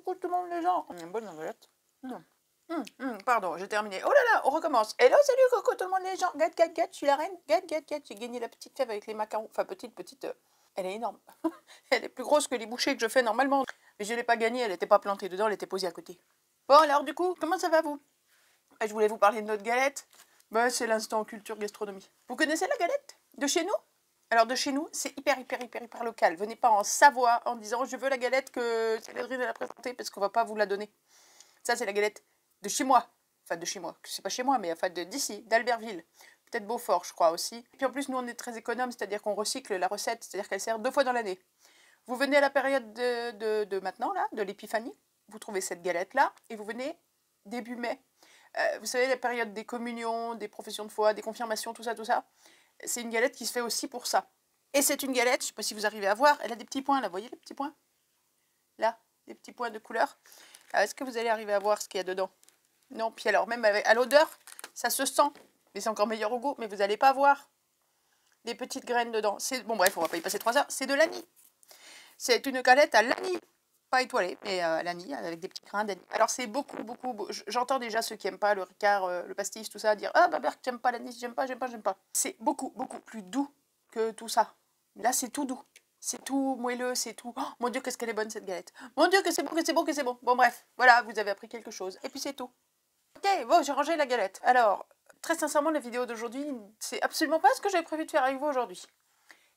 coucou tout le monde les gens. Bonne galette. Pardon, j'ai terminé. Oh là là, on recommence. Hello, salut, coucou tout le monde les gens. Gâte, gâte, gâte, je suis la reine. Gâte, gâte, gâte. J'ai gagné la petite fève avec les macarons. Enfin, petite. Elle est énorme. Elle est plus grosse que les bouchées que je fais normalement. Mais je ne l'ai pas gagnée, elle n'était pas plantée dedans, elle était posée à côté. Bon, alors du coup, comment ça va vous? Je voulais vous parler de notre galette. Bah, c'est l'instant culture gastronomie. Vous connaissez la galette de chez nous? Alors de chez nous, c'est hyper local. Venez pas en Savoie en disant je veux la galette que Céline a présentée parce qu'on va pas vous la donner. Ça, c'est la galette de chez moi. Enfin, de chez moi. C'est pas chez moi, mais enfin d'ici, d'Albertville. Peut-être Beaufort, je crois aussi. Et puis en plus, nous, on est très économe, c'est-à-dire qu'on recycle la recette, c'est-à-dire qu'elle sert 2 fois dans l'année. Vous venez à la période de maintenant, là, de l'épiphanie. Vous trouvez cette galette-là et vous venez début mai. Vous savez, la période des communions, des professions de foi, des confirmations, tout ça. C'est une galette qui se fait aussi pour ça. Et c'est une galette, je ne sais pas si vous arrivez à voir, elle a des petits points, là, vous voyez les petits points? Là, des petits points de couleur. Est-ce que vous allez arriver à voir ce qu'il y a dedans? Non, puis alors, même à l'odeur, ça se sent. Mais c'est encore meilleur au goût, mais vous n'allez pas voir des petites graines dedans. Bon, bref, on va pas y passer 3 heures. C'est de l'anis. C'est une galette à l'anis. Pas étoilée, mais à l'anis, avec des petits grains d'anis. Alors, c'est beaucoup. J'entends déjà ceux qui n'aiment pas le Ricard, le pastis, tout ça, dire « Ah, bah, Berk, j'aime pas l'anis, j'aime pas. » C'est beaucoup plus doux que tout ça. Là, c'est tout doux. C'est tout moelleux, c'est tout... Oh, mon Dieu, qu'est-ce qu'elle est bonne, cette galette. Mon Dieu, que c'est bon. Bon, bref, voilà, vous avez appris quelque chose. Et puis, c'est tout. Ok, bon, j'ai rangé la galette. Alors, très sincèrement, la vidéo d'aujourd'hui, c'est absolument pas ce que j'avais prévu de faire avec vous aujourd'hui.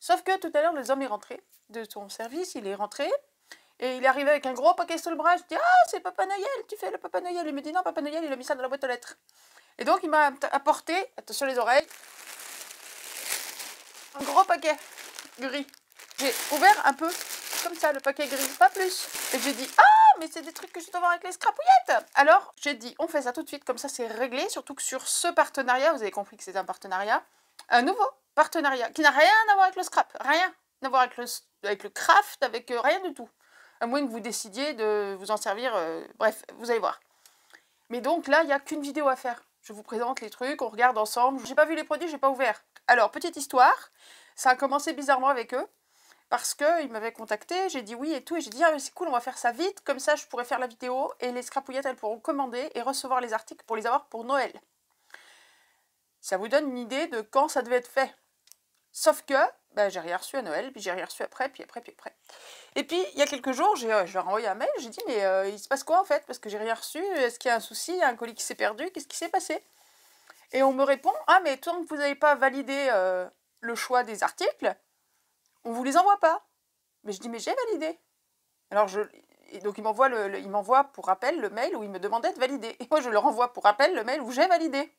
Sauf que tout à l'heure, les hommes est rentré de son service, il est rentré, et il est arrivé avec un gros paquet sur le bras. Je dis « Ah, c'est Papa Noël, tu fais le Papa Noël. » Il me dit « Non, Papa Noël, il a mis ça dans la boîte aux lettres. » Et donc, il m'a apporté, attention les oreilles, un gros paquet gris. J'ai ouvert un peu comme ça le paquet gris, pas plus. Et j'ai dit « Ah, mais c'est des trucs que je dois voir avec les scrapouillettes. » Alors, j'ai dit « On fait ça tout de suite, comme ça c'est réglé. » Surtout que sur ce partenariat, vous avez compris que c'est un partenariat, un nouveau partenariat qui n'a rien à voir avec le scrap, rien à voir avec le craft, avec rien du tout. À moins que vous décidiez de vous en servir, bref, vous allez voir. Mais donc là, il n'y a qu'une vidéo à faire. Je vous présente les trucs, on regarde ensemble. J'ai pas vu les produits, j'ai pas ouvert. Alors, petite histoire, ça a commencé bizarrement avec eux, parce qu'ils m'avaient contacté, j'ai dit oui et tout, et j'ai dit « Ah, c'est cool, on va faire ça vite, comme ça je pourrai faire la vidéo, et les scrapouillettes, elles pourront commander et recevoir les articles pour les avoir pour Noël. » Ça vous donne une idée de quand ça devait être fait. Sauf que, ben, j'ai rien reçu à Noël, puis j'ai rien reçu après. Et puis, il y a quelques jours, je leur ai envoyé un mail, j'ai dit « Mais il se passe quoi en fait? Parce que j'ai rien reçu, est-ce qu'il y a un souci, il y a un colis qui s'est perdu, qu'est-ce qui s'est passé ?» Et on me répond « Ah, mais tant que vous n'avez pas validé le choix des articles, on vous les envoie pas. » Mais je dis « Mais j'ai validé. » Alors, donc il m'envoie pour rappel le mail où il me demandait de valider. Et moi, je leur envoie pour rappel le mail où j'ai validé.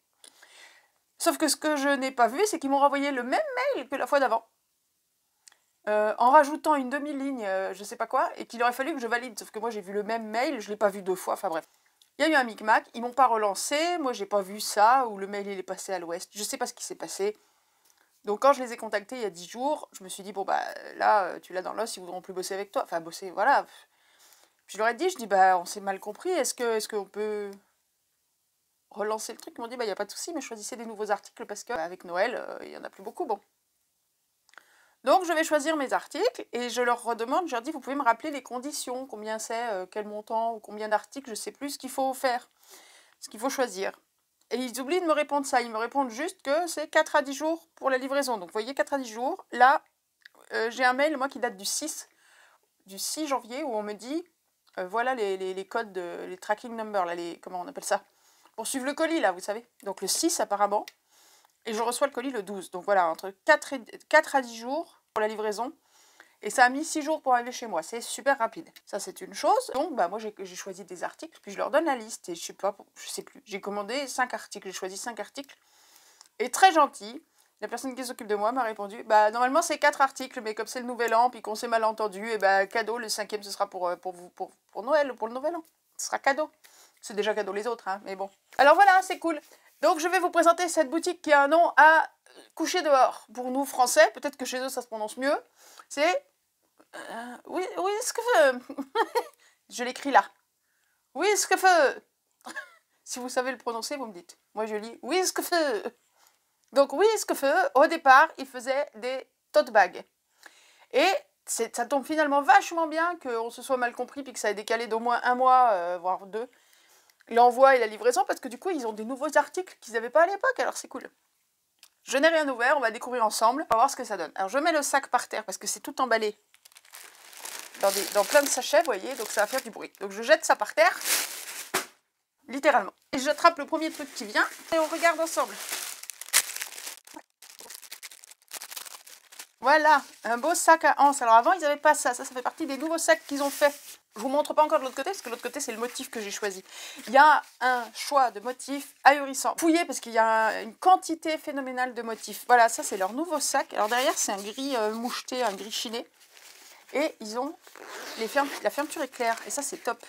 Sauf que ce que je n'ai pas vu, c'est qu'ils m'ont renvoyé le même mail que la fois d'avant. En rajoutant une demi-ligne, je sais pas quoi, et qu'il aurait fallu que je valide. Sauf que moi, j'ai vu le même mail, je l'ai pas vu 2 fois, enfin bref. Il y a eu un micmac, ils m'ont pas relancé, moi j'ai pas vu ça, ou le mail il est passé à l'ouest, je sais pas ce qui s'est passé. Donc quand je les ai contactés il y a 10 jours, je me suis dit, bon bah là, tu l'as dans l'os, ils voudront plus bosser avec toi. Enfin bosser, voilà. Puis je leur ai dit, bah on s'est mal compris, est-ce qu'on peut relancer le truc? Ils m'ont dit, bah il n'y a pas de souci, mais choisissez des nouveaux articles parce qu'avec Noël, il y en a plus beaucoup, bon. Donc je vais choisir mes articles et je leur redemande, je leur dis, vous pouvez me rappeler les conditions, combien c'est, quel montant, ou combien d'articles, je sais plus ce qu'il faut faire, ce qu'il faut choisir. Et ils oublient de me répondre ça, ils me répondent juste que c'est 4 à 10 jours pour la livraison. Donc vous voyez, 4 à 10 jours, là, j'ai un mail, moi, qui date du 6 janvier, où on me dit, voilà les codes, les tracking numbers, là, comment on appelle ça? Pour suivre le colis, là, vous savez. Donc le 6 apparemment, et je reçois le colis le 12. Donc voilà, entre 4 à 10 jours pour la livraison. Et ça a mis 6 jours pour arriver chez moi. C'est super rapide. Ça, c'est une chose. Donc, bah, moi, j'ai choisi des articles, puis je leur donne la liste. Et je sais plus. J'ai commandé 5 articles. J'ai choisi 5 articles. Et très gentil, la personne qui s'occupe de moi m'a répondu, bah, normalement, c'est 4 articles, mais comme c'est le nouvel an, puis qu'on s'est mal entendu, et bah, cadeau, le 5e, ce sera pour Noël, ou pour le nouvel an. Ce sera cadeau. C'est déjà cadeau les autres, hein, mais bon. Alors voilà, c'est cool. Donc, je vais vous présenter cette boutique qui a un nom à coucher dehors. Pour nous, Français, peut-être que chez eux, ça se prononce mieux. C'est... oui, ce que veut. Je l'écris là. Oui, ce que veut. Si vous savez le prononcer, vous me dites. Moi, je lis oui, ce que veut. Donc, oui, ce que veut, au départ, il faisait des tote bags. Et ça tombe finalement vachement bien qu'on se soit mal compris puis que ça ait décalé d'au moins 1 mois, voire 2, l'envoi et la livraison, parce que du coup, ils ont des nouveaux articles qu'ils n'avaient pas à l'époque, alors c'est cool. Je n'ai rien ouvert, on va découvrir ensemble, on va voir ce que ça donne. Alors je mets le sac par terre parce que c'est tout emballé dans plein de sachets, vous voyez, donc ça va faire du bruit. Donc je jette ça par terre, littéralement. Et j'attrape le premier truc qui vient et on regarde ensemble. Voilà, un beau sac à anse. Alors avant, ils n'avaient pas ça. Ça fait partie des nouveaux sacs qu'ils ont fait. Je vous montre pas encore de l'autre côté, parce que de l'autre côté, c'est le motif que j'ai choisi. Il y a un choix de motifs ahurissant. Fouillez, parce qu'il y a une quantité phénoménale de motifs. Voilà, ça, c'est leur nouveau sac. Alors derrière, c'est un gris moucheté, un gris chiné. Et ils ont la fermeture éclair. Et ça, c'est top.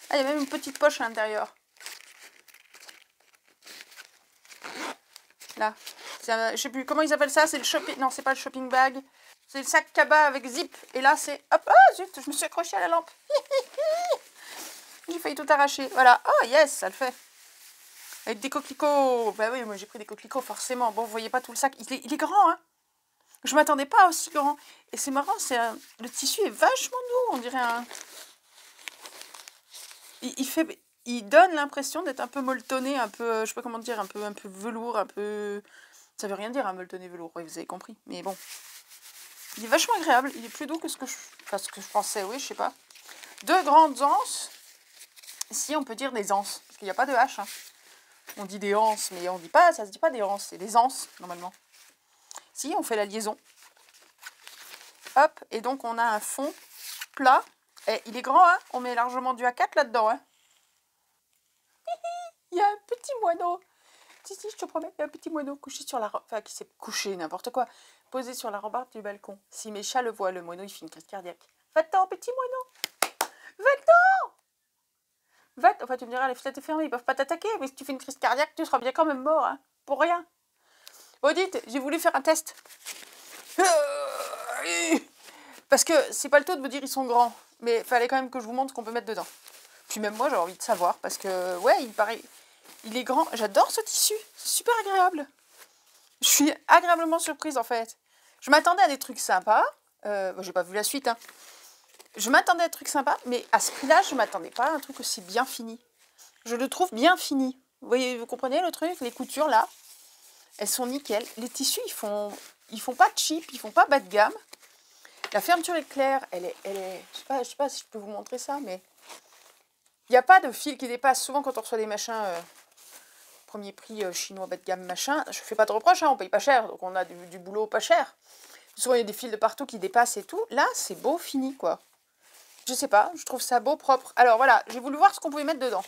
Ah, il y a même une petite poche à l'intérieur. Là. Je sais plus comment ils appellent ça, c'est le shopping. Non, c'est pas le shopping bag. C'est le sac cabas avec zip. Et là, c'est. Hop, oh zut, je me suis accrochée à la lampe. J'ai failli tout arracher. Voilà. Oh yes, ça le fait. Avec des coquelicots. Bah oui, moi j'ai pris des coquelicots, forcément. Bon, vous voyez pas tout le sac. Il est grand, hein. Je m'attendais pas à aussi grand. Et c'est marrant, le tissu est vachement doux, on dirait un. Il donne l'impression d'être un peu molletonné, un peu, je sais pas comment dire, un peu velours, un peu. Ça veut rien dire un molletonné velours, oui, vous avez compris. Mais bon, il est vachement agréable. Il est plus doux que ce que je pensais, oui, je sais pas. 2 grandes anses. Si on peut dire des anses, parce qu'il n'y a pas de H. Hein. On dit des anses, mais on dit pas, ça se dit pas des anses, c'est des anses normalement. Si, on fait la liaison. Hop, et donc on a un fond plat. Et il est grand, hein. On met largement du A4 là-dedans, hein. Il y a un petit moineau. Si, je te promets, il y a un petit moineau couché sur la... Enfin, qui s'est couché, n'importe quoi. Posé sur la rambarde du balcon. Si mes chats le voient, le moineau, il fait une crise cardiaque. Va-t'en, petit moineau. Va-t'en. Va-t'en. Enfin, tu me diras, les fenêtres sont fermées, ils peuvent pas t'attaquer. Mais si tu fais une crise cardiaque, tu seras bien quand même mort, hein. Pour rien. Bon, dites, j'ai voulu faire un test. Parce que c'est pas le tout de me dire ils sont grands. Mais il fallait quand même que je vous montre ce qu'on peut mettre dedans. Puis même moi, j'ai envie de savoir. Parce que, ouais, il paraît... Il est grand. J'adore ce tissu. C'est super agréable. Je suis agréablement surprise, en fait. Je m'attendais à des trucs sympas. J'ai pas vu la suite, hein. Je m'attendais à des trucs sympas, mais à ce prix-là, je m'attendais pas à un truc aussi bien fini. Je le trouve bien fini. Vous voyez, vous comprenez le truc? Les coutures, là, elles sont nickel. Les tissus, ils font pas cheap, ils font pas bas de gamme. La fermeture éclair, elle est... Je sais pas si je peux vous montrer ça, mais... Il n'y a pas de fil qui dépasse. Souvent, quand on reçoit des machins... premier prix chinois bas de gamme machin, je fais pas de reproche, hein, on paye pas cher, donc on a du boulot pas cher. Souvent il y a des fils de partout qui dépassent et tout. Là, c'est beau fini, quoi. Je sais pas, je trouve ça beau, propre. Alors voilà, j'ai voulu voir ce qu'on pouvait mettre dedans.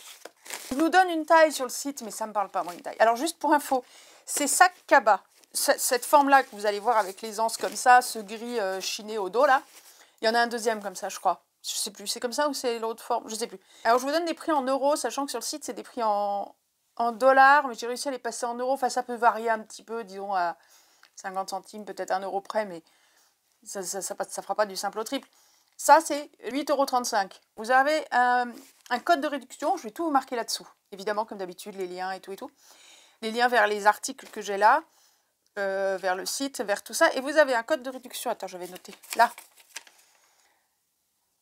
Il nous donne une taille sur le site, mais ça me parle pas, moi, une taille. Alors juste pour info, c'est sac cabas. Cette forme-là que vous allez voir avec les anses comme ça, ce gris chiné au dos, là. Il y en a un deuxième comme ça, je crois. Je sais plus, c'est comme ça ou c'est l'autre forme? Je sais plus. Alors je vous donne des prix en euros, sachant que sur le site, c'est des prix en dollars, mais j'ai réussi à les passer en euros. Enfin, ça peut varier un petit peu, disons à 50 centimes, peut-être 1 euro près, mais ça fera pas du simple au triple. Ça, c'est 8,35 €. Vous avez un code de réduction, je vais tout vous marquer là-dessous. Évidemment, comme d'habitude, les liens et tout et tout. Les liens vers les articles que j'ai là, vers le site, vers tout ça. Et vous avez un code de réduction, attends, je vais noter, là.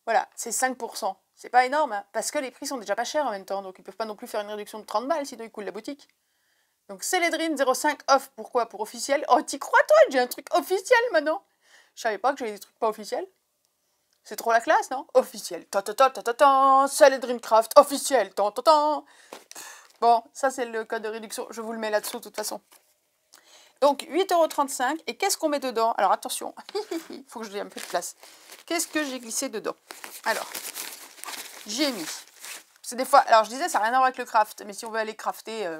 Voilà, c'est 5%. C'est pas énorme, hein, parce que les prix sont déjà pas chers en même temps, donc ils peuvent pas non plus faire une réduction de 30 balles, sinon ils coulent la boutique. Donc Célédrine 0,5 off, pourquoi? Pour officiel. Oh, t'y crois toi? J'ai un truc officiel maintenant. Je savais pas que j'avais des trucs pas officiels. C'est trop la classe, non? Officiel. Célédrine Craft officiel. Bon, ça c'est le code de réduction, je vous le mets là-dessous de toute façon. Donc 8,35 €. Et qu'est-ce qu'on met dedans? Alors attention, il faut que je dise un peu de place. Qu'est-ce que j'ai glissé dedans? Alors, j'ai mis... C'est des fois... Alors je disais, ça n'a rien à voir avec le craft. Mais si on veut aller crafter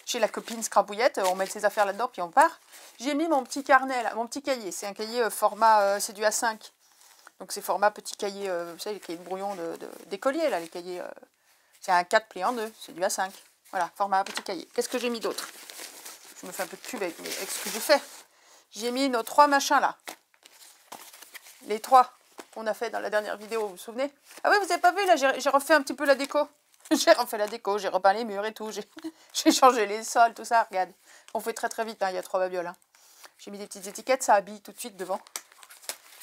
chez la copine Scrapouillette, on met ses affaires là-dedans puis on part. J'ai mis mon petit carnet, là, mon petit cahier. C'est un cahier format... c'est du A5. Donc c'est format petit cahier... vous savez, les cahiers de brouillon d'écolier, là, les cahiers... c'est un 4 plié en 2. C'est du A5. Voilà, format petit cahier. Qu'est-ce que j'ai mis d'autre? Je me fais un peu de pub avec ce que j'ai fait. J'ai mis nos 3 machins là. Les 3 qu'on a fait dans la dernière vidéo, vous vous souvenez? Ah oui, vous n'avez pas vu, là, j'ai refait un petit peu la déco. J'ai refait la déco, j'ai repeint les murs et tout. J'ai changé les sols, tout ça, regarde. On fait très très vite, hein, il y a 3 babioles. Hein. J'ai mis des petites étiquettes, ça habille tout de suite devant.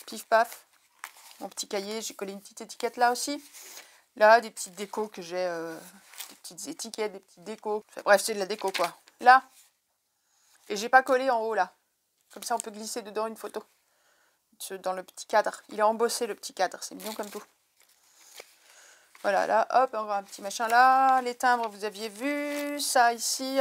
Pif paf. mon petit cahier, j'ai collé une petite étiquette là aussi. Là, des petites décos que j'ai, des petites étiquettes, des petites décos. Enfin, bref, c'est de la déco quoi. Là, et j'ai pas collé en haut là. Comme ça, on peut glisser dedans une photo. Dans le petit cadre. Il est embossé le petit cadre, c'est mignon comme tout. Voilà, là, hop, encore un petit machin là. Les timbres, vous aviez vu. Ça ici,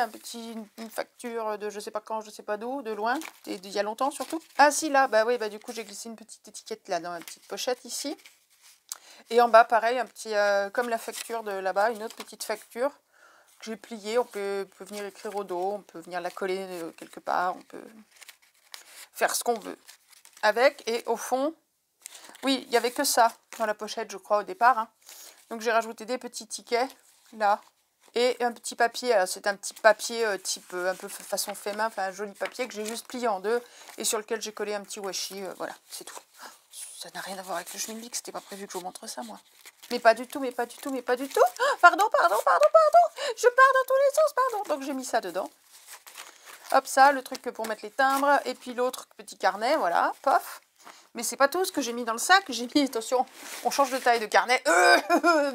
une facture de je sais pas quand, je sais pas d'où, de loin. Il y a longtemps surtout. Ah si, là, bah oui, bah du coup, j'ai glissé une petite étiquette là dans ma petite pochette ici. Et en bas, pareil, un petit, comme la facture de là-bas, une autre petite facture que j'ai pliée. On peut venir écrire au dos, on peut venir la coller quelque part, on peut faire ce qu'on veut avec. Et au fond, oui, il n'y avait que ça dans la pochette, je crois, au départ. Hein. Donc j'ai rajouté des petits tickets, là, et un petit papier. Alors c'est un petit papier type un peu façon fait main, enfin un joli papier que j'ai juste plié en deux et sur lequel j'ai collé un petit washi. Voilà, c'est tout. Ça n'a rien à voir avec le schmilblick, c'était pas prévu que je vous montre ça, moi. Mais pas du tout, mais pas du tout, mais pas du tout. Oh, pardon, pardon, pardon, pardon. Je pars dans tous les sens, pardon. Donc j'ai mis ça dedans. Hop, ça, le truc pour mettre les timbres. Et puis l'autre petit carnet, voilà, pof. Mais c'est pas tout ce que j'ai mis dans le sac. J'ai mis, attention, on change de taille de carnet.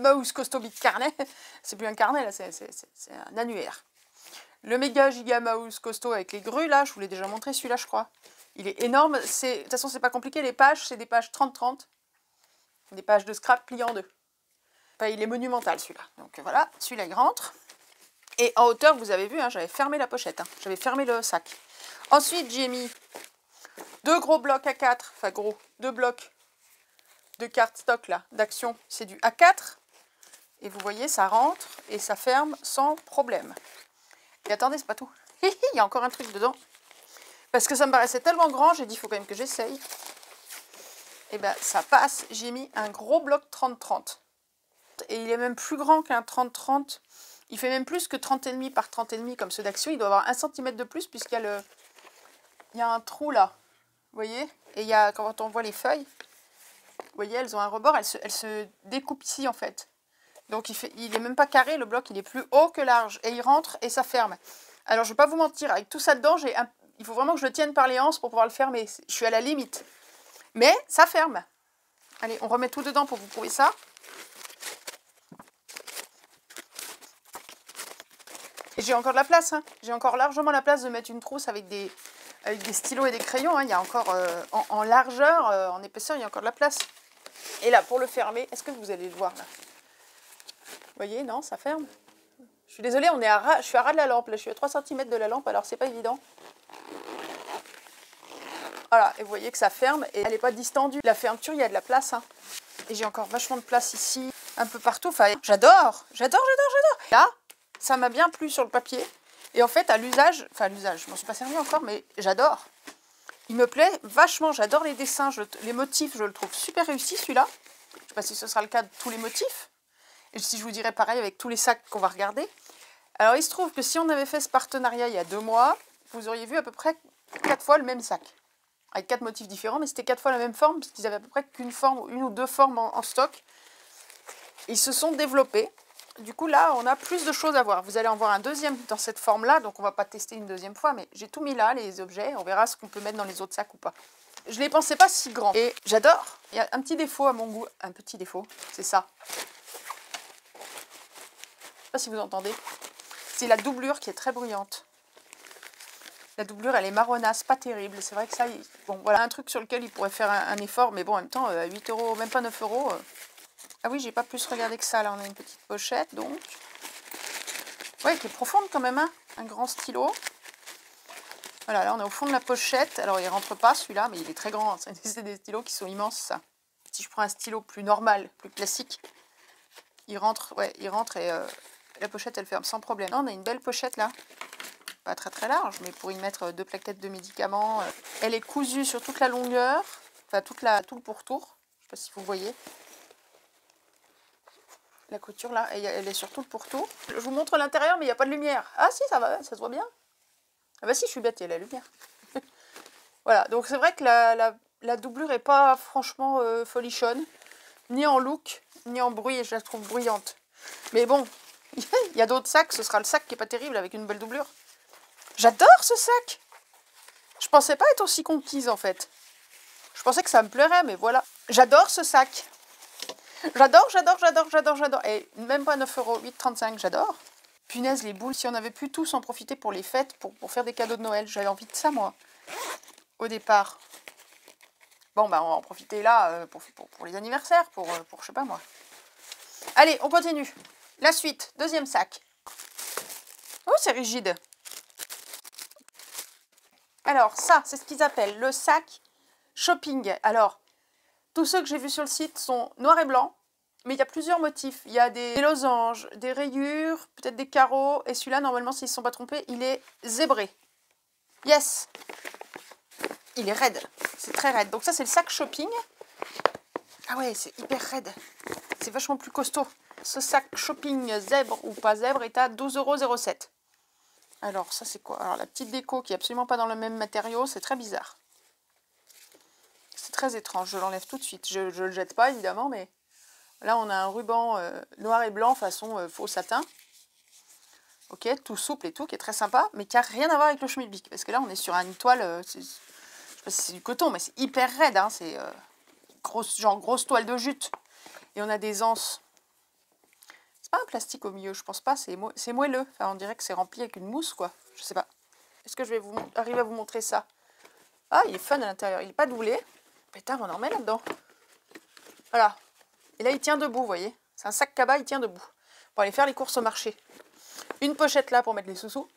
Mouse Costaud Big Carnet. C'est plus un carnet, là, c'est un annuaire. Le méga giga Mouse Costaud avec les grues, là, je vous l'ai déjà montré, celui-là, je crois. Il est énorme. De toute façon, c'est pas compliqué. Les pages, c'est des pages 30-30. Des pages de scrap pliées en deux. Enfin, il est monumental, celui-là. Donc voilà, celui-là, il rentre. Et en hauteur, vous avez vu, hein, j'avais fermé la pochette. Hein. J'avais fermé le sac. Ensuite, j'ai mis 2 gros blocs A4, enfin gros, 2 blocs de cartes stock là, d'action, c'est du A4. Et vous voyez, ça rentre et ça ferme sans problème. Et attendez, c'est pas tout. Il y a encore un truc dedans. Parce que ça me paraissait tellement grand, j'ai dit, il faut quand même que j'essaye. Et bien, ça passe. J'ai mis un gros bloc 30-30. Et il est même plus grand qu'un 30-30. Il fait même plus que 30,5 par 30,5 comme ceux d'action. Il doit avoir 1 cm de plus puisqu'il y a le... Il y a un trou là. Vous voyez? Et il y a, quand on voit les feuilles, vous voyez, elles ont un rebord, elles se découpent ici en fait. Donc il est même pas carré, le bloc, il est plus haut que large. Et il rentre et ça ferme. Alors je vais pas vous mentir, avec tout ça dedans, il faut vraiment que je le tienne par les hanches pour pouvoir le fermer. Je suis à la limite. Mais ça ferme. Allez, on remet tout dedans pour vous prouver ça. Et j'ai encore de la place. Hein. J'ai encore largement la place de mettre une trousse avec des stylos et des crayons. Hein. Il y a encore en largeur, en épaisseur, il y a encore de la place. Et là, pour le fermer, est-ce que vous allez le voir là? Vous voyez, non, ça ferme. Je suis désolée, je suis à ras de la lampe. Là, je suis à 3 cm de la lampe, alors c'est pas évident. Voilà, et vous voyez que ça ferme et elle n'est pas distendue. La fermeture, il y a de la place. Hein. Et j'ai encore vachement de place ici, un peu partout. Enfin, j'adore, j'adore, j'adore, j'adore. Là, ça m'a bien plu sur le papier. Et en fait, à l'usage, je m'en suis pas servi encore, mais j'adore. Il me plaît vachement, j'adore les dessins, les motifs, je le trouve super réussi celui-là. Je ne sais pas si ce sera le cas de tous les motifs. Et si je vous dirais pareil avec tous les sacs qu'on va regarder. Alors il se trouve que si on avait fait ce partenariat il y a 2 mois, vous auriez vu à peu près 4 fois le même sac. Avec 4 motifs différents, mais c'était 4 fois la même forme, parce qu'ils avaient à peu près qu'une forme, 1 ou 2 formes en stock. Ils se sont développés. Du coup, là, on a plus de choses à voir. Vous allez en voir un deuxième dans cette forme-là, donc on ne va pas tester une deuxième fois, mais j'ai tout mis là, les objets. On verra ce qu'on peut mettre dans les autres sacs ou pas. Je ne les pensais pas si grands. Et j'adore. Il y a un petit défaut à mon goût. Un petit défaut, c'est ça. Je ne sais pas si vous entendez. C'est la doublure qui est très bruyante. La doublure, elle est marronasse, pas terrible. C'est vrai que ça, bon, voilà un truc sur lequel il pourrait faire un effort, mais bon, en même temps, 8 €, même pas 9 €. Ah oui, j'ai pas plus regardé que ça. Là, on a une petite pochette, donc. Ouais, qui est profonde quand même, hein. Un grand stylo. Voilà, là, on est au fond de la pochette. Alors, il rentre pas, celui-là, mais il est très grand. Hein. C'est des stylos qui sont immenses, ça. Si je prends un stylo plus normal, plus classique, il rentre, ouais, il rentre et la pochette, elle ferme sans problème. Là, on a une belle pochette, là. Pas très très large, mais pour y mettre 2 plaquettes de médicaments. Elle est cousue sur toute la longueur, enfin tout le pourtour. Je sais pas si vous voyez. La couture là, elle est sur tout le pourtour. Je vous montre l'intérieur, mais il n'y a pas de lumière. Ah si, ça va, ça se voit bien. Ah bah si, je suis bête, il y a la lumière. Voilà, donc c'est vrai que la doublure n'est pas franchement folichonne, ni en look, ni en bruit, et je la trouve bruyante. Mais bon, il y a d'autres sacs, ce sera le sac qui n'est pas terrible avec une belle doublure. J'adore ce sac. Je pensais pas être aussi conquise en fait. Je pensais que ça me plairait, mais voilà. J'adore ce sac. J'adore, j'adore, j'adore, j'adore, j'adore. Et même pas 9 €, 8,35 €, j'adore. Punaise, les boules, si on avait pu tous en profiter pour les fêtes, pour faire des cadeaux de Noël. J'avais envie de ça, moi, au départ. Bon, bah, on va en profiter là pour les anniversaires, pour je sais pas moi. Allez, on continue. La suite, deuxième sac. Oh, c'est rigide. Alors, ça, c'est ce qu'ils appellent le sac shopping. Alors, tous ceux que j'ai vus sur le site sont noirs et blancs, mais il y a plusieurs motifs. Il y a des losanges, des rayures, peut-être des carreaux, et celui-là, normalement, s'ils ne se sont pas trompés, il est zébré. Yes! Il est raide. C'est très raide. Donc ça, c'est le sac shopping. Ah ouais, c'est hyper raide. C'est vachement plus costaud. Ce sac shopping zèbre ou pas zèbre est à 12,07 €. Alors, ça, c'est quoi? Alors, la petite déco qui est absolument pas dans le même matériau, c'est très bizarre. C'est très étrange. Je l'enlève tout de suite. Je le jette pas, évidemment, mais là, on a un ruban noir et blanc façon faux satin. Ok, tout souple et tout, qui est très sympa, mais qui n'a rien à voir avec le Schmilblick. Parce que là, on est sur une toile, je sais pas si c'est du coton, mais c'est hyper raide. Hein, c'est genre grosse toile de jute. Et on a des anses. C'est pas un plastique au milieu, je pense pas, c'est moelleux. Enfin, on dirait que c'est rempli avec une mousse, quoi. Je sais pas. Est-ce que je vais arriver à vous montrer ça? Ah, il est fun à l'intérieur. Il n'est pas doublé. Pétard, on en remet là-dedans. Voilà. Et là, il tient debout, vous voyez. C'est un sac cabas, il tient debout. Pour aller faire les courses au marché. Une pochette là pour mettre les sous-sous.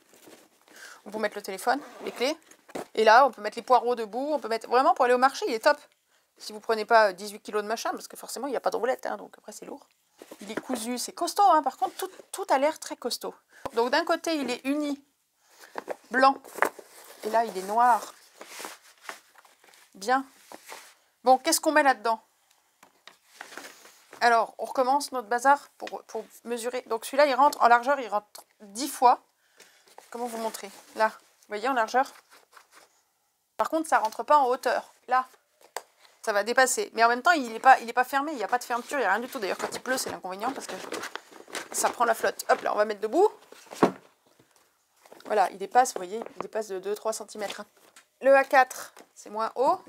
On peut mettre le téléphone, les clés. Et là, on peut mettre les poireaux debout. On peut mettre... Vraiment, pour aller au marché, il est top. Si vous prenez pas 18 kg de machin, parce que forcément, il n'y a pas de roulette. Hein, donc après, c'est lourd. Il est cousu, c'est costaud. Hein, par contre, tout a l'air très costaud. Donc d'un côté, il est uni, blanc. Et là, il est noir. Bien. Bon, qu'est-ce qu'on met là-dedans? Alors, on recommence notre bazar pour mesurer. Donc celui-là, il rentre en largeur, il rentre 10 fois. Comment vous montrer? Là, vous voyez, en largeur. Par contre, ça rentre pas en hauteur. Là, ça va dépasser. Mais en même temps, il est pas fermé, il n'y a pas de fermeture, il n'y a rien du tout. D'ailleurs, quand il pleut, c'est l'inconvénient parce que ça prend la flotte. Hop, là, on va mettre debout. Voilà, il dépasse, vous voyez, il dépasse de 2-3 cm. Le A4, c'est moins haut.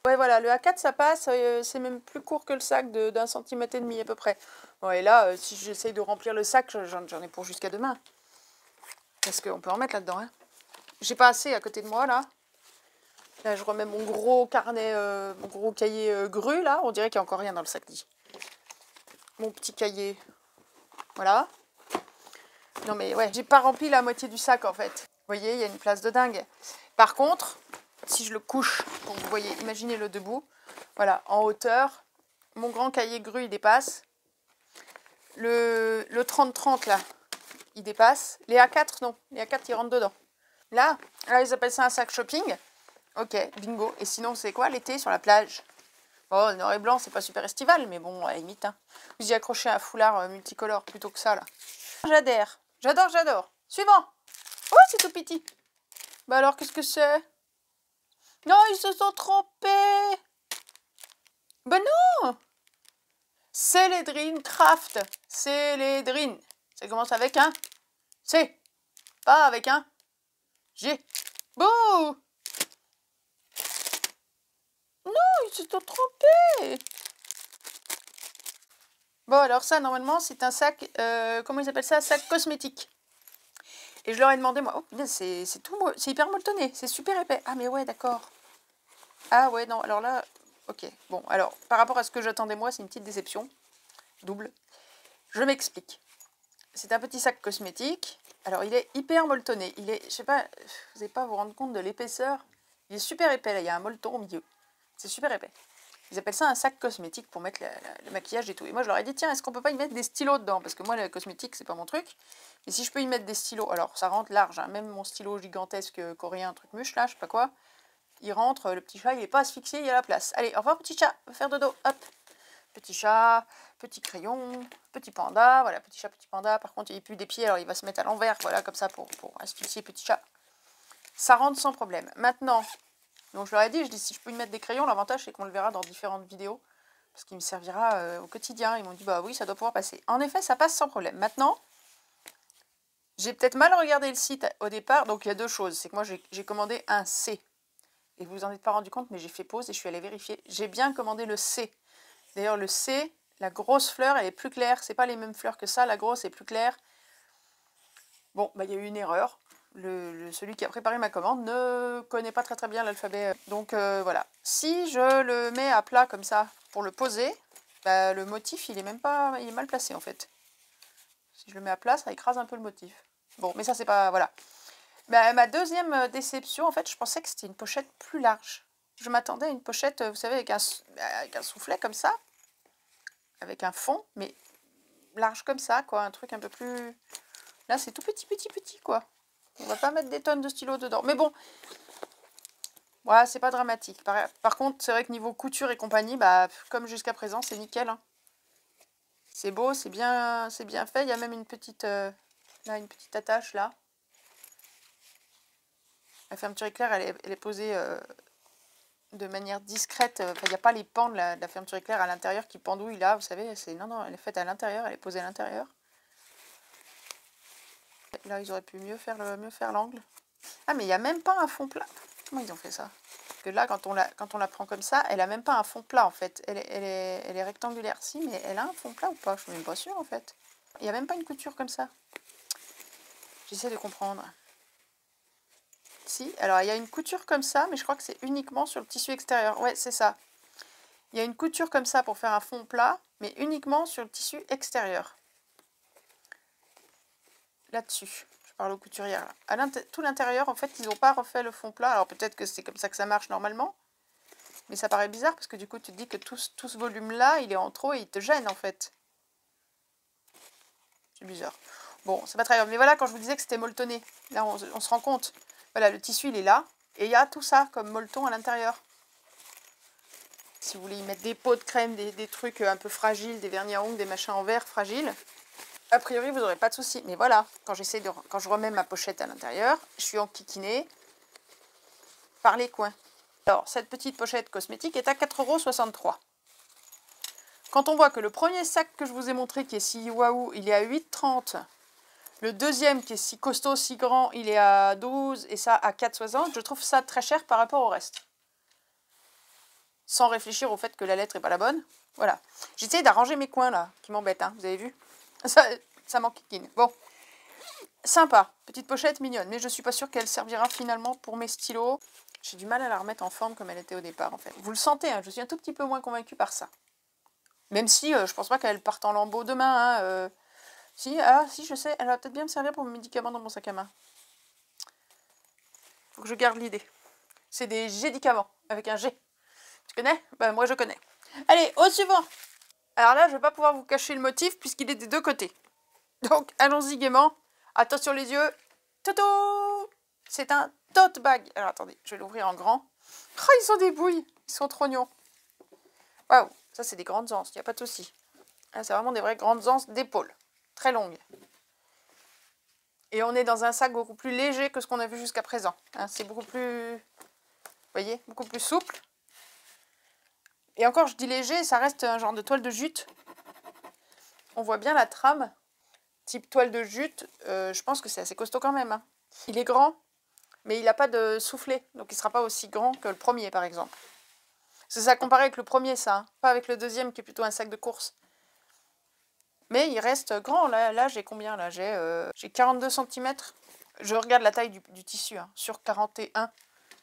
Ouais, voilà, le A4, ça passe, c'est même plus court que le sac d'1,5 cm à peu près. Bon, et là, si j'essaye de remplir le sac, j'en ai pour jusqu'à demain. Parce qu'on peut en mettre là-dedans. Hein. J'ai pas assez à côté de moi, là. Là, je remets mon gros carnet, mon gros cahier Grue, là. On dirait qu'il n'y a encore rien dans le sac dit. Mon petit cahier. Voilà. Non, mais ouais, j'ai pas rempli la moitié du sac, en fait. Vous voyez, il y a une place de dingue. Par contre, si je le couche, pour que vous voyez, imaginez-le debout. Voilà, en hauteur. Mon grand cahier Grue, il dépasse. Le 30-30, là, il dépasse. Les A4, non. Les A4, ils rentrent dedans. Là, ils appellent ça un sac shopping. Ok, bingo. Et sinon, c'est quoi l'été sur la plage? Bon, noir et blanc, c'est pas super estival, mais bon, à la limite. Hein. Vous y accrochez un foulard multicolore plutôt que ça, là. J'adhère. J'adore, j'adore. Suivant. Oh, c'est tout petit. Bah alors, qu'est-ce que c'est? Non, ils se sont trompés. Ben non. Célédrine Craft. Célédrine. Ça commence avec un C. Pas avec un G. Bouh. Non, ils se sont trompés. Bon, alors ça, normalement, c'est un sac, comment ils appellent ça? Sac cosmétique. Et je leur ai demandé, moi, oh, c'est hyper molletonné, c'est super épais. Ah, mais ouais, d'accord. Ah, ouais, non, alors là, ok. Bon, alors, par rapport à ce que j'attendais, moi, c'est une petite déception. Double. Je m'explique. C'est un petit sac cosmétique. Alors, il est hyper molletonné. Il est, je sais pas, vous n'allez pas vous rendre compte de l'épaisseur. Il est super épais, là, il y a un molleton au milieu. C'est super épais. Ils appellent ça un sac cosmétique pour mettre le maquillage et tout. Et moi, je leur ai dit, tiens, est-ce qu'on peut pas y mettre des stylos dedans? Parce que moi, le cosmétique, c'est pas mon truc. Mais si je peux y mettre des stylos, alors ça rentre large, hein, même mon stylo gigantesque coréen, truc mûche, là, je sais pas quoi, il rentre, le petit chat, il est pas asphyxié, il y a la place. Allez, au revoir, petit chat, va faire dodo, hop. Petit chat, petit crayon, petit panda, voilà, petit chat, petit panda. Par contre, il pue des pieds, alors il va se mettre à l'envers, voilà, comme ça, pour asphyxier petit chat. Ça rentre sans problème. Maintenant, donc je leur ai dit, si je peux y mettre des crayons, l'avantage c'est qu'on le verra dans différentes vidéos, parce qu'il me servira au quotidien. Ils m'ont dit, bah oui, ça doit pouvoir passer. En effet, ça passe sans problème. Maintenant, j'ai peut-être mal regardé le site au départ, donc il y a deux choses. C'est que moi, j'ai commandé un C. Et vous vous en êtes pas rendu compte, mais j'ai fait pause et je suis allée vérifier. J'ai bien commandé le C. D'ailleurs, le C, la grosse fleur, elle est plus claire. C'est pas les mêmes fleurs que ça. La grosse est plus claire. Bon, bah, il y a eu une erreur. Celui qui a préparé ma commande ne connaît pas très bien l'alphabet. Donc voilà. Si je le mets à plat comme ça pour le poser, bah, le motif il est même pas, il est mal placé en fait. Si je le mets à plat, ça écrase un peu le motif. Bon, mais ça c'est pas, voilà. Bah, ma deuxième déception, en fait, je pensais que c'était une pochette plus large. Je m'attendais à une pochette, vous savez, avec un soufflet comme ça, avec un fond, mais large comme ça, quoi, un truc un peu plus... Là, c'est tout petit, quoi. On va pas mettre des tonnes de stylos dedans. Mais bon, voilà, c'est pas dramatique. Par contre, c'est vrai que niveau couture et compagnie, bah, comme jusqu'à présent, c'est nickel. Hein. C'est beau, c'est bien fait. Il y a même une petite, là, une petite attache, là. La fermeture éclair, elle est posée de manière discrète. Enfin, il n'y a pas les pans de la fermeture éclair à l'intérieur qui pendouillent, là. Vous savez, non, elle est faite à l'intérieur. Elle est posée à l'intérieur. Là, ils auraient pu mieux faire l'angle. Ah, mais il n'y a même pas un fond plat. Comment ils ont fait ça? Parce que là, quand on la prend comme ça, elle a même pas un fond plat, en fait. Elle est rectangulaire. Si, mais elle a un fond plat ou pas? Je suis même pas sûre, en fait. Il n'y a même pas une couture comme ça. J'essaie de comprendre. Si, alors il y a une couture comme ça, mais je crois que c'est uniquement sur le tissu extérieur. Ouais, c'est ça. Il y a une couture comme ça pour faire un fond plat, mais uniquement sur le tissu extérieur. Là-dessus. Je parle aux couturières. Là. Tout l'intérieur, en fait, ils n'ont pas refait le fond plat. Alors peut-être que c'est comme ça que ça marche normalement. Mais ça paraît bizarre parce que du coup, tu te dis que tout ce volume-là, il est en trop et il te gêne, en fait. C'est bizarre. Bon, c'est pas très grave. Mais voilà, quand je vous disais que c'était molletonné, là, on se rend compte. Voilà, le tissu, il est là. Et il y a tout ça comme molleton à l'intérieur. Si vous voulez y mettre des pots de crème, des trucs un peu fragiles, des vernis à ongles, des machins en verre fragiles, a priori, vous n'aurez pas de souci. Mais voilà, quand je remets ma pochette à l'intérieur, je suis enquiquinée par les coins. Alors, cette petite pochette cosmétique est à 4,63 €. Quand on voit que le premier sac que je vous ai montré, qui est si waouh, il est à 8,30 €. Le deuxième, qui est si costaud, si grand, il est à 12 € et ça à 4,60 €. Je trouve ça très cher par rapport au reste. Sans réfléchir au fait que la lettre n'est pas la bonne. Voilà. J'essaie d'arranger mes coins là, qui m'embêtent, hein, vous avez vu? Ça m'enquiquine. Bon. Sympa. Petite pochette mignonne, mais je suis pas sûre qu'elle servira finalement pour mes stylos. J'ai du mal à la remettre en forme comme elle était au départ en fait. Vous le sentez, hein, je suis un tout petit peu moins convaincue par ça. Même si je pense pas qu'elle parte en lambeaux demain. Hein, si, je sais, elle va peut-être bien me servir pour mes médicaments dans mon sac à main. Faut que je garde l'idée. C'est des G-dicaments, avec un G. Tu connais? Ben moi je connais. Allez, au suivant. Alors là, je vais pas pouvoir vous cacher le motif puisqu'il est des deux côtés. Donc, allons-y gaiement. Attention les yeux. Toto! C'est un tote bag. Alors attendez, je vais l'ouvrir en grand. Oh, ils sont des bouilles. Ils sont trop mignons. Waouh, ça c'est des grandes anses, il n'y a pas de souci. Ah, c'est vraiment des vraies grandes anses d'épaule. Très longues. Et on est dans un sac beaucoup plus léger que ce qu'on a vu jusqu'à présent. Hein, c'est beaucoup plus... Vous voyez, beaucoup plus souple. Et encore, je dis léger, ça reste un genre de toile de jute. On voit bien la trame. Type toile de jute, je pense que c'est assez costaud quand même. Hein. Il est grand, mais il n'a pas de soufflet. Donc il ne sera pas aussi grand que le premier, par exemple. C'est ça comparé avec le premier, ça. Hein. Pas avec le deuxième, qui est plutôt un sac de course. Mais il reste grand. Là j'ai combien là? J'ai 42 cm. Je regarde la taille du tissu, hein, sur 41.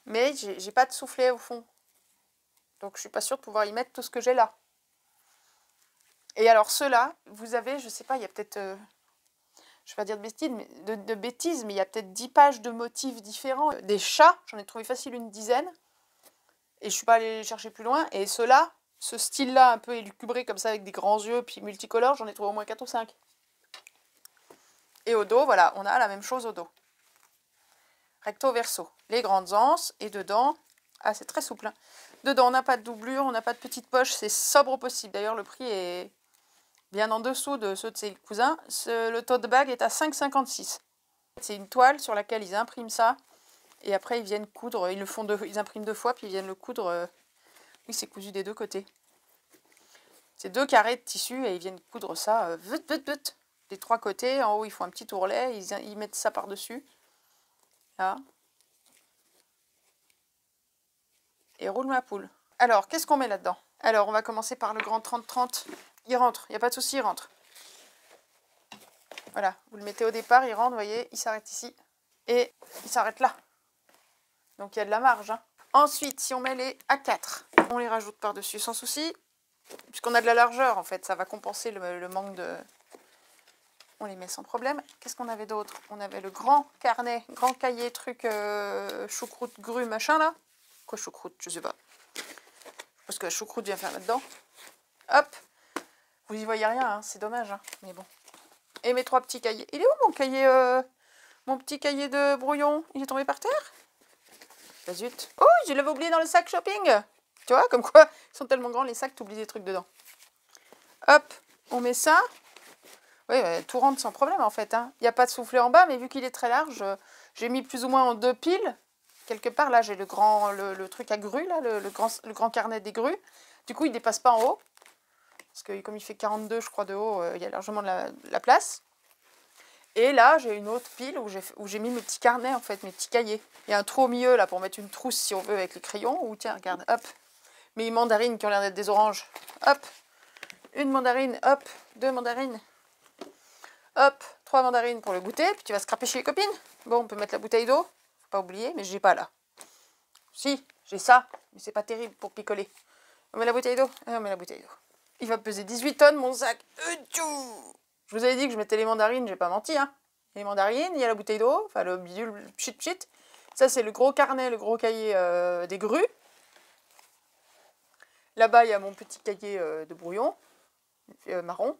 Mais j'ai pas de soufflet au fond. Donc je suis pas sûre de pouvoir y mettre tout ce que j'ai là. Et alors ceux-là, vous avez, je sais pas, il y a peut-être... je vais pas dire de bêtises, mais il y a peut-être 10 pages de motifs différents. Des chats, j'en ai trouvé facile une dizaine. Et je suis pas allée les chercher plus loin. Et ceux-là, ce style-là, un peu élucubré comme ça, avec des grands yeux, puis multicolores, j'en ai trouvé au moins 4 ou 5. Et au dos, voilà, on a la même chose au dos. Recto verso. Les grandes anses, et dedans... Ah, c'est très souple. Hein. Dedans, on n'a pas de doublure, on n'a pas de petite poche, c'est sobre au possible. D'ailleurs, le prix est bien en dessous de ceux de ses cousins. Le tote bag est à 5,56 €. C'est une toile sur laquelle ils impriment ça. Et après, ils viennent coudre. Ils impriment 2 fois, puis ils viennent le coudre. Oui, c'est cousu des deux côtés. C'est 2 carrés de tissu et ils viennent coudre ça. Des 3 côtés. En haut, ils font un petit ourlet. Ils mettent ça par-dessus. Là. et roule ma poule. Alors, qu'est-ce qu'on met là-dedans? Alors, on va commencer par le grand 30-30. Il rentre, il n'y a pas de souci, il rentre. Voilà, vous le mettez au départ, il rentre, vous voyez, il s'arrête ici. Et il s'arrête là. Donc, il y a de la marge. Hein. Ensuite, si on met les A4, on les rajoute par-dessus sans souci. Puisqu'on a de la largeur, en fait, ça va compenser le manque de... On les met sans problème. Qu'est-ce qu'on avait d'autre? On avait le grand carnet, grand cahier, truc choucroute, grue, machin, là. Quoi, choucroute? Je sais pas. Parce que la choucroute vient faire là-dedans. Hop. Vous y voyez rien, hein, c'est dommage, hein, mais bon. Et mes 3 petits cahiers. Il est où mon cahier, mon petit cahier de brouillon? Il est tombé par terre? Bah zut. Oh, je l'avais oublié dans le sac shopping. Tu vois, comme quoi, ils sont tellement grands les sacs, tu oublies des trucs dedans. Hop, on met ça. Oui, tout rentre sans problème en fait. Hein. Il n'y a pas de soufflet en bas, mais vu qu'il est très large, j'ai mis plus ou moins en 2 piles. Quelque part, là, j'ai le truc à grue, là, le grand carnet des grues. Du coup, il ne dépasse pas en haut. Parce que comme il fait 42, je crois, de haut, il y a largement de la place. Et là, j'ai une autre pile où j'ai mis mes petits carnets, en fait, mes petits cahiers. Il y a un trou au milieu, là, pour mettre une trousse, si on veut, avec les crayons. Ou tiens, regarde, hop. Mes mandarines qui ont l'air d'être des oranges. Hop. Une mandarine, hop. 2 mandarines. Hop. 3 mandarines pour le goûter. Puis tu vas scraper chez les copines. Bon, on peut mettre la bouteille d'eau. Faut pas oublier, mais je n'ai pas là. Si, j'ai ça. Mais c'est pas terrible pour picoler. On met la bouteille d'eau. On met la bouteille d'eau. Il va peser 18 tonnes, mon sac. Je vous avais dit que je mettais les mandarines, j'ai pas menti. Hein. Il y a les mandarines, il y a la bouteille d'eau, enfin le bidule, le pchit. Ça, c'est le gros carnet, le gros cahier des grues. Là-bas, il y a mon petit cahier de brouillon, marron.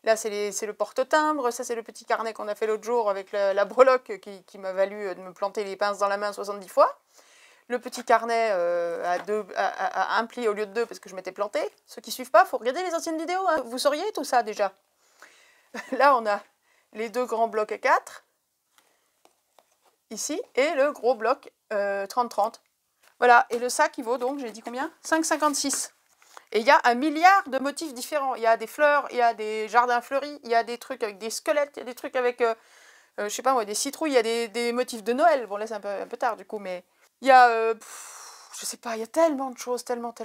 Là, c'est le porte-timbre. Ça, c'est le petit carnet qu'on a fait l'autre jour avec la breloque qui m'a valu de me planter les pinces dans la main 70 fois. Le petit carnet à un pli au lieu de 2 parce que je m'étais plantée. Ceux qui ne suivent pas, il faut regarder les anciennes vidéos. Hein. Vous sauriez tout ça déjà. Là, on a les 2 grands blocs à 4. Ici. Et le gros bloc 30-30. Voilà. Et le sac, il vaut donc, j'ai dit combien? 5,56. Et il y a 1 milliard de motifs différents. Il y a des fleurs, il y a des jardins fleuris, il y a des trucs avec des squelettes, il y a des trucs avec, je sais pas moi, des citrouilles, il y a des motifs de Noël. Bon, là, c'est un peu tard du coup, mais... Il y a, je sais pas, il y a tellement de choses, tellement, que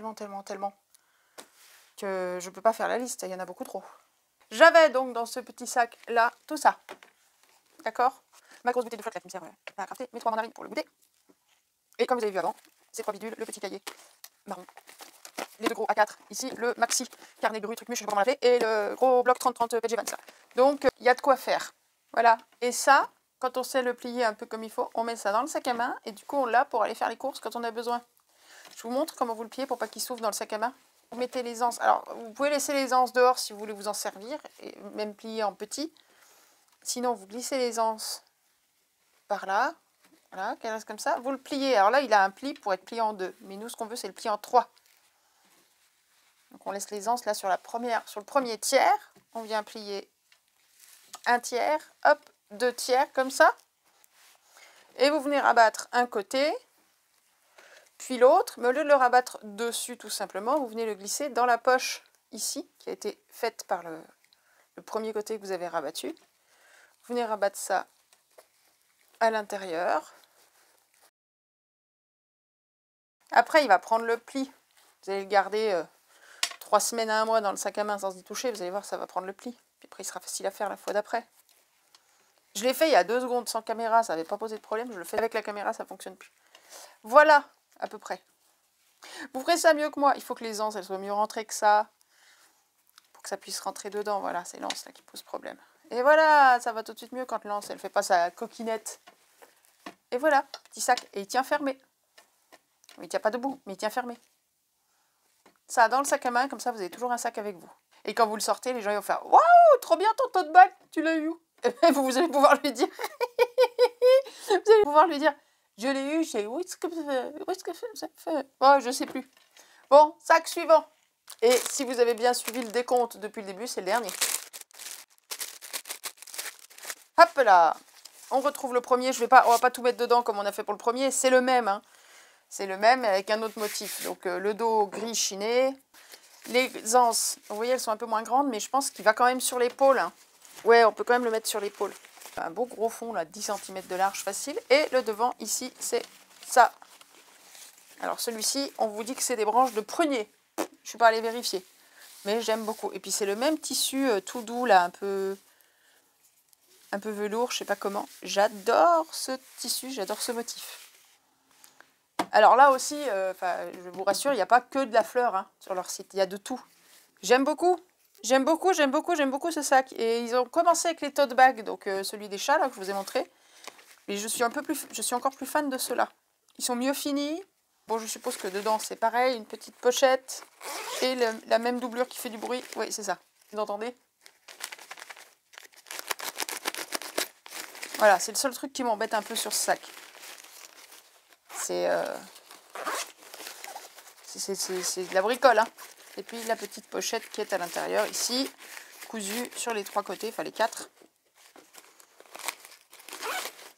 je peux pas faire la liste, il y en a beaucoup trop. J'avais donc dans ce petit sac là, tout ça. D'accord? Ma grosse bouteille de flotte là qui me sert à crafter, mes 3 mandarines pour le goûter. Et comme vous avez vu avant, ces 3 bidules, le petit cahier marron, les 2 gros A4, ici, le maxi carnet grue, truc muche, je sais pas comment on l'a fait, et le gros bloc 30-30 PG Vans. Donc, il y a de quoi faire. Voilà. Et ça, quand on sait le plier un peu comme il faut, on met ça dans le sac à main et du coup on l'a pour aller faire les courses quand on a besoin. Je vous montre comment vous le pliez pour pas qu'il souffle dans le sac à main. Vous mettez les anses. Alors vous pouvez laisser les anses dehors si vous voulez vous en servir et même plier en petit. Sinon vous glissez les anses par là. Voilà, qu'elle reste comme ça. Vous le pliez. Alors là il a un pli pour être plié en 2. Mais nous ce qu'on veut c'est le plier en 3. Donc on laisse les anses là sur le premier tiers. On vient plier un tiers. Hop, 2 tiers comme ça. Et vous venez rabattre un côté, puis l'autre, mais au lieu de le rabattre dessus tout simplement, vous venez le glisser dans la poche ici, qui a été faite par le premier côté que vous avez rabattu. Vous venez rabattre ça à l'intérieur. Après, il va prendre le pli. Vous allez le garder 3 semaines à 1 mois dans le sac à main sans y toucher. Vous allez voir, ça va prendre le pli. Puis après, il sera facile à faire la fois d'après. Je l'ai fait il y a 2 secondes sans caméra, ça n'avait pas posé de problème. Je le fais avec la caméra, ça ne fonctionne plus. Voilà, à peu près. Vous ferez ça mieux que moi. Il faut que les anses elles soient mieux rentrées que ça. Pour que ça puisse rentrer dedans. Voilà, c'est l'anse là qui pose problème. Et voilà, ça va tout de suite mieux quand l'anse elle fait pas sa coquinette. Et voilà, petit sac. Et il tient fermé. Il tient pas debout, mais il tient fermé. Ça dans le sac à main, comme ça vous avez toujours un sac avec vous. Et quand vous le sortez, les gens ils vont faire waouh, trop bien ton tote bag, tu l'as eu où? Et vous allez pouvoir lui dire, vous allez pouvoir lui dire, je l'ai eu chez où est-ce que ça fait? Oh, je sais plus. Bon, sac suivant. Et si vous avez bien suivi le décompte depuis le début, c'est le dernier. Hop là. On retrouve le premier. On va pas tout mettre dedans comme on a fait pour le premier. C'est le même. Hein. C'est le même avec un autre motif. Donc le dos gris chiné. Les anses, vous voyez, elles sont un peu moins grandes, mais je pense qu'il va quand même sur l'épaule. Hein. Ouais, on peut quand même le mettre sur l'épaule. Un beau gros fond, là, 10 cm de large, facile. Et le devant, ici, c'est ça. Alors celui-ci, on vous dit que c'est des branches de prunier. Je ne suis pas allée vérifier. Mais j'aime beaucoup. Et puis c'est le même tissu tout doux, là, un peu velours, je sais pas comment. J'adore ce tissu, j'adore ce motif. Alors là aussi, je vous rassure, il n'y a pas que de la fleur hein, sur leur site. Il y a de tout. J'aime beaucoup. J'aime beaucoup ce sac. Et ils ont commencé avec les tote bags, donc celui des chats, là, que je vous ai montré. Mais je suis encore plus fan de ceux-là. Ils sont mieux finis. Bon, je suppose que dedans, c'est pareil, une petite pochette. Et la même doublure qui fait du bruit. Oui, c'est ça. Vous entendez? Voilà, c'est le seul truc qui m'embête un peu sur ce sac. C'est de la bricole. Hein. Et puis la petite pochette qui est à l'intérieur ici, cousue sur les 3 côtés, enfin les 4.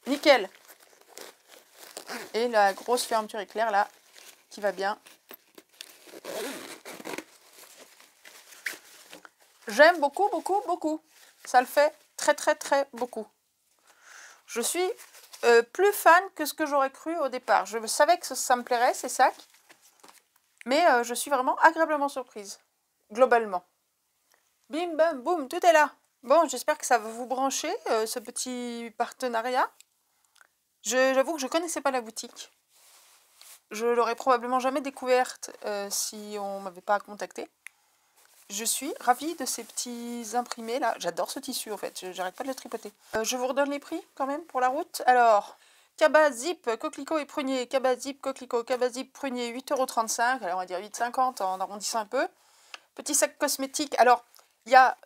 Nickel. Et la grosse fermeture éclair là, qui va bien. J'aime beaucoup. Ça le fait très beaucoup. Je suis plus fan que ce que j'aurais cru au départ. Je savais que ça me plairait, ces sacs. Mais je suis vraiment agréablement surprise, globalement. Bim, bam, boum, tout est là. Bon, j'espère que ça va vous brancher, ce petit partenariat. J'avoue que je ne connaissais pas la boutique. Je l'aurais probablement jamais découverte si on ne m'avait pas contacté. Je suis ravie de ces petits imprimés là. J'adore ce tissu en fait, j'arrête pas de le tripoter. Je vous redonne les prix quand même pour la route. Alors, cabas, zip, coquelicot et prunier. Cabas, zip, coquelicot, cabas, zip, prunier, 8,35 €. Alors on va dire 8,50 € en arrondissant un peu. Petit sac cosmétique. Alors, il y a,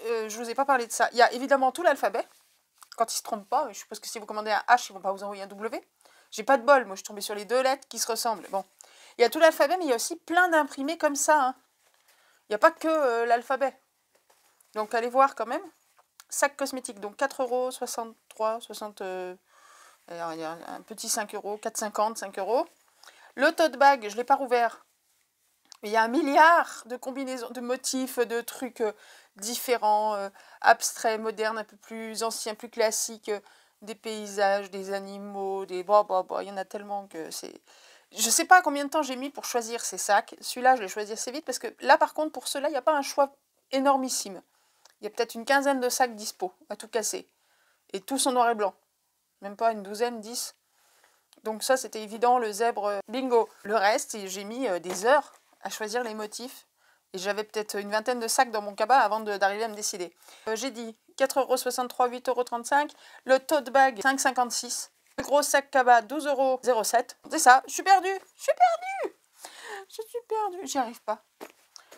je vous ai pas parlé de ça, il y a évidemment tout l'alphabet. Quand ils se trompent pas, je suppose que si vous commandez un H, ils vont pas vous envoyer un W. J'ai pas de bol, moi je suis tombée sur les 2 lettres qui se ressemblent. Bon, il y a tout l'alphabet, mais il y a aussi plein d'imprimés comme ça. Hein. Il n'y a pas que l'alphabet. Donc allez voir quand même. Sac cosmétique, donc 4,63 €, 60, il y a un petit 5 €, 4,50 €, 5 €. Le tote bag, je ne l'ai pas rouvert. Mais il y a un milliard de combinaisons, de motifs, de trucs différents, abstraits, modernes, un peu plus anciens, plus classiques, des paysages, des animaux, des... Bon, il y en a tellement que c'est... Je ne sais pas combien de temps j'ai mis pour choisir ces sacs. Celui-là, je l'ai choisi assez vite parce que là, par contre, pour ceux-là, il n'y a pas un choix énormissime. Il y a peut-être une quinzaine de sacs dispo, à tout casser. Et tous en noir et blanc. Même pas une douzaine, 10. Donc ça, c'était évident, le zèbre, bingo. Le reste, j'ai mis des heures à choisir les motifs. Et j'avais peut-être une vingtaine de sacs dans mon cabas avant d'arriver à me décider. J'ai dit 4,63 €, 8,35 €. Le tote bag, 5,56 €. Le gros sac cabas, 12,07 €. C'est ça, je suis perdue. J'y arrive pas.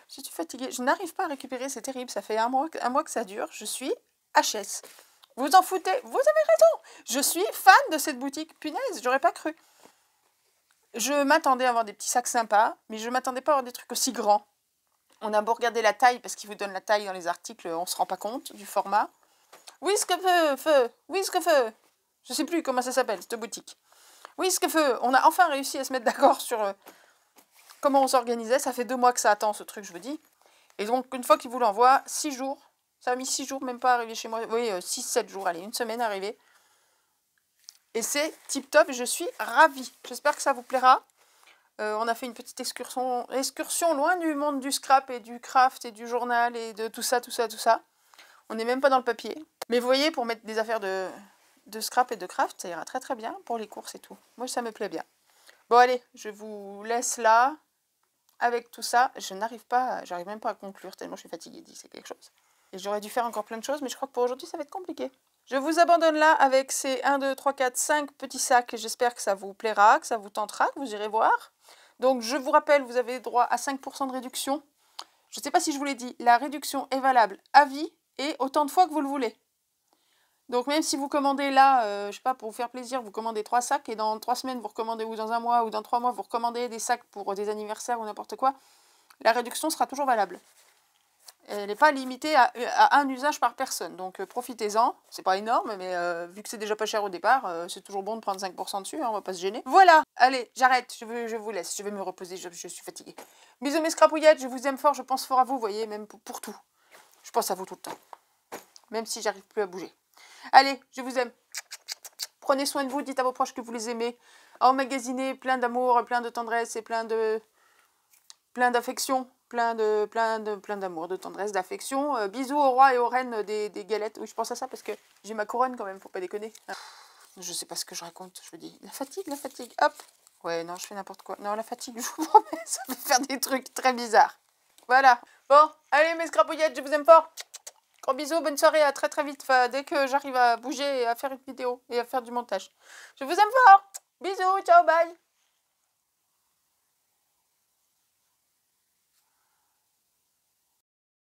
Je suis fatiguée. Je n'arrive pas à récupérer, c'est terrible. Ça fait un mois que ça dure. Je suis HS. Vous en foutez? Vous avez raison. Je suis fan de cette boutique. Punaise, j'aurais pas cru. Je m'attendais à avoir des petits sacs sympas, mais je m'attendais pas à avoir des trucs aussi grands. On a beau regarder la taille, parce qu'ils vous donnent la taille dans les articles, on se rend pas compte du format. Whisk-feu. Je sais plus comment ça s'appelle, cette boutique. Whisk-feu. On a enfin réussi à se mettre d'accord sur comment on s'organisait. Ça fait 2 mois que ça attend, ce truc, je vous dis. Et donc, une fois qu'ils vous l'envoient, 6 jours. Ça a mis 6 jours, même pas à arriver chez moi. Oui, 6-7 jours, allez, une semaine à arriver. Et c'est tip top, je suis ravie. J'espère que ça vous plaira. On a fait une petite excursion loin du monde du scrap et du craft et du journal et de tout ça. On n'est même pas dans le papier. Mais vous voyez, pour mettre des affaires de scrap et de craft, ça ira très bien pour les courses et tout. Moi, ça me plaît bien. Bon, allez, je vous laisse là. Avec tout ça, j'arrive même pas à conclure tellement je suis fatiguée, c'est quelque chose. Et j'aurais dû faire encore plein de choses, mais je crois que pour aujourd'hui, ça va être compliqué. Je vous abandonne là avec ces 1, 2, 3, 4, 5 petits sacs. J'espère que ça vous plaira, que ça vous tentera, que vous irez voir. Donc, je vous rappelle, vous avez droit à 5% de réduction. Je ne sais pas si je vous l'ai dit, la réduction est valable à vie et autant de fois que vous le voulez. Donc, même si vous commandez là, je sais pas, pour vous faire plaisir, vous commandez 3 sacs et dans 3 semaines, vous recommandez, ou dans un mois, ou dans 3 mois, vous recommandez des sacs pour des anniversaires ou n'importe quoi, la réduction sera toujours valable. Elle n'est pas limitée à un usage par personne. Donc, profitez-en. C'est pas énorme, mais vu que c'est déjà pas cher au départ, c'est toujours bon de prendre 5% dessus, hein, on va pas se gêner. Voilà, allez, j'arrête, je vous laisse, je vais me reposer, je suis fatiguée. Bisous mes scrapouillettes, je vous aime fort, je pense fort à vous, vous voyez, même pour tout. Je pense à vous tout le temps. Même si j'arrive plus à bouger. Allez, je vous aime. Prenez soin de vous, dites à vos proches que vous les aimez. emmagasiner plein d'amour, plein de tendresse et plein d'affection. Plein d'amour, de tendresse, d'affection. Bisous aux rois et aux reines des galettes. Oui, je pense à ça parce que j'ai ma couronne quand même, faut pas déconner. Je sais pas ce que je raconte, je vous dis. La fatigue, hop. Ouais, non, je fais n'importe quoi. Non, la fatigue, je vous promets, ça va faire des trucs très bizarres. Voilà. Bon, allez mes scrapouillettes, je vous aime fort. Gros bisous, bonne soirée, à très très vite. Enfin, dès que j'arrive à bouger et à faire une vidéo et à faire du montage. Je vous aime fort. Bisous, ciao, bye.